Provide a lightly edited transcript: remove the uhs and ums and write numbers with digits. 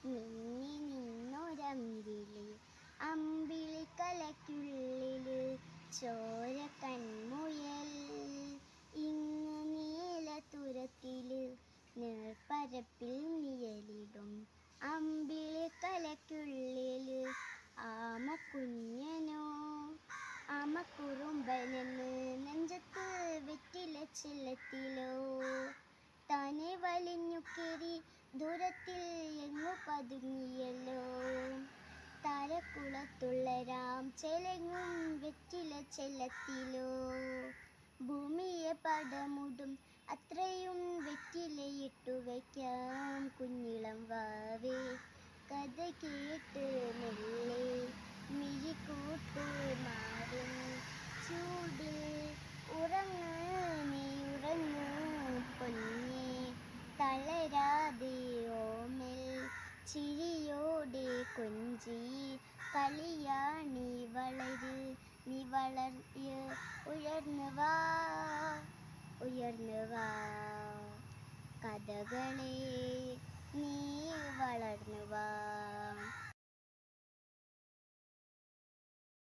മിന്നി നിന്നൊരമ്പിളി അമ്പിളിക്കലയ്ക്കുള്ളില് ചോര കൺമുയൽ ഇങ്ങു നീലതുരത്തില് നീർപ്പരപ്പിൽ നിഴലിടും അമ്പിളിക്കലയ്ക്കുള്ളില് ആമക്കുഞ്ഞനോ ആമക്കുറുമ്പനെന്ന് നെഞ്ചത്ത് വെറ്റില ചെല്ലത്തിലോ താനെ വലിഞ്ഞു കയറി ദൂരത്തിൽ എങ്ങു പതുങ്ങിയല്ലോ താരക്കുളത്തുള്ള ചെലങ്ങും വെറ്റില ചെല്ലത്തിലോ ഭൂമിയെ പടമുടും അത്രയും വെറ്റിലയിട്ടു വയ്ക്കാം കുഞ്ഞിളം വാവേ കഥ കേട്ട് മെല്ലെ മിഴിക്കൂട്ട് മാറും ചൂടിൽ ഉറങ്ങ് നീ ഉറങ്ങ് പൊന്നേ തളരാതെ ഓമൽ ചിരിയോടെ കൊഞ്ചി കളിയാണി വളര് നീ വളർന്ന് ഉയർന്നു വാ കഥകളെ നീ വളർന്നു വാ.